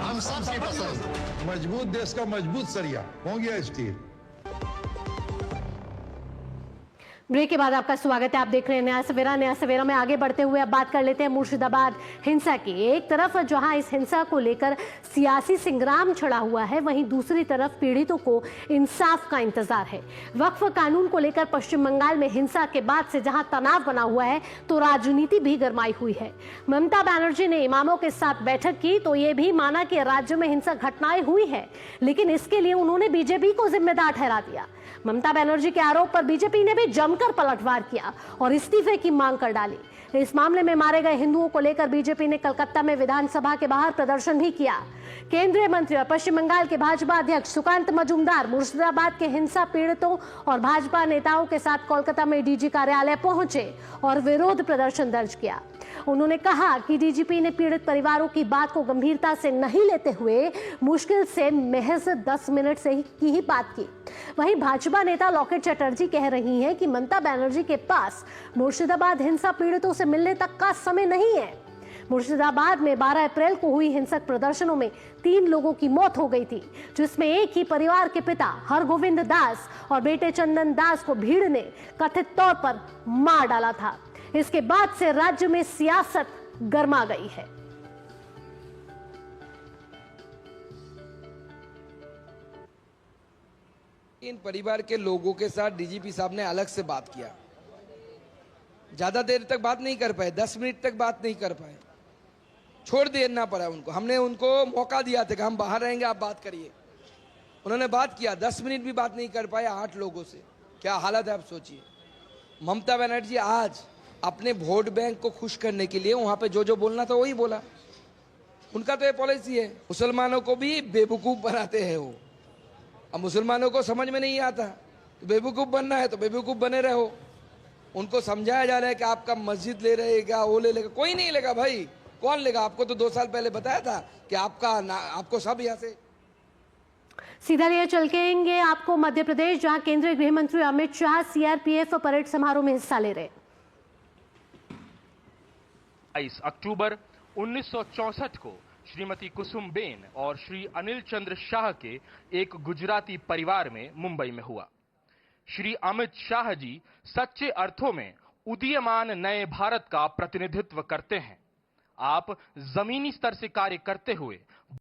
हम सबकी पसंद। मजबूत देश का मजबूत सरिया हो गया स्टील। ब्रेक के बाद आपका स्वागत है। आप देख रहे हैं नया सवेरा। नया सवेरा में आगे बढ़ते हुए अब बात कर लेते हैं मुर्शिदाबाद हिंसा की। एक तरफ जहां इस हिंसा को लेकर सियासी संग्राम छिड़ा हुआ है, वहीं दूसरी तरफ पीड़ितों को इंसाफ का इंतजार है। वक्फ कानून को लेकर पश्चिम बंगाल में हिंसा के बाद से जहां तनाव बना हुआ है, तो राजनीति भी गरमाई हुई है। ममता बनर्जी ने इमामों के साथ बैठक की तो ये भी माना कि राज्य में हिंसक घटनाएं हुई है, लेकिन इसके लिए उन्होंने बीजेपी को जिम्मेदार ठहरा दिया। ममता बनर्जी के आरोप पर बीजेपी ने भी जमकर पलटवार किया और इस्तीफे की मांग कर डाली। इस मामले में मारे गए हिंदुओं को लेकर बीजेपी ने कलकत्ता में विधानसभा के बाहर प्रदर्शन भी किया। केंद्रीय मंत्री और पश्चिम बंगाल के भाजपा अध्यक्ष सुकांत मजूमदार मुर्शिदाबाद के हिंसा पीड़ितों और भाजपा नेताओं के साथ कोलकाता में डीजी कार्यालय पहुंचे और विरोध प्रदर्शन दर्ज किया। उन्होंने कहा कि डीजीपी ने पीड़ित परिवारों की बात को गंभीरता से नहीं लेते हुए मुश्किल से महज 10 मिनट से की ही बात की। वहीं भाजपा नेता लॉकेट चटर्जी कह रही हैं कि ममता बनर्जी के पास मुर्शिदाबाद हिंसा पीड़ितों से मिलने तक का समय नहीं है। मुर्शिदाबाद में 12 अप्रैल को हुई हिंसक प्रदर्शनों में 3 लोगों की मौत हो गई थी, जिसमें एक ही परिवार के पिता हरगोविंद दास और बेटे चंदन दास को भीड़ ने कथित तौर पर मार डाला था। इसके बाद से राज्य में सियासत गर्मा गई है। इन परिवार के लोगों के साथ डीजीपी साहब ने अलग से बात किया। ज्यादा देर तक बात नहीं कर पाए, 10 मिनट तक बात नहीं कर पाए, छोड़ देना पड़ा उनको। हमने उनको मौका दिया था कि हम बाहर रहेंगे, आप बात करिए। उन्होंने बात किया, 10 मिनट भी बात नहीं कर पाए 8 लोगों से। क्या हालत है आप सोचिए। ममता बनर्जी आज अपने वोट बैंक को खुश करने के लिए वहां पे जो बोलना था वही बोला। उनका तो ये पॉलिसी है, मुसलमानों को भी बेवकूफ बनाते हैं वो। अब मुसलमानों को समझ में नहीं आता, तो बेवकूफ बनना है तो बेवकूफ बने रहो। उनको समझाया जा रहा है कि आपका मस्जिद ले रहेगा, वो ले लेगा। कोई नहीं लेगा भाई, कौन लेगा? आपको तो 2 साल पहले बताया था कि आपको सब यहाँ से। सीधा लिए चलकेंगे आपको मध्य प्रदेश, जहां केंद्रीय गृह मंत्री अमित शाह सीआरपीएफ परेड समारोह में हिस्सा ले रहे। 22 अक्टूबर 1964 को श्रीमती कुसुमबेन और श्री अनिल चंद्र शाह के एक गुजराती परिवार में मुंबई में हुआ। श्री अमित शाह जी सच्चे अर्थों में उदीयमान नए भारत का प्रतिनिधित्व करते हैं। आप जमीनी स्तर से कार्य करते हुए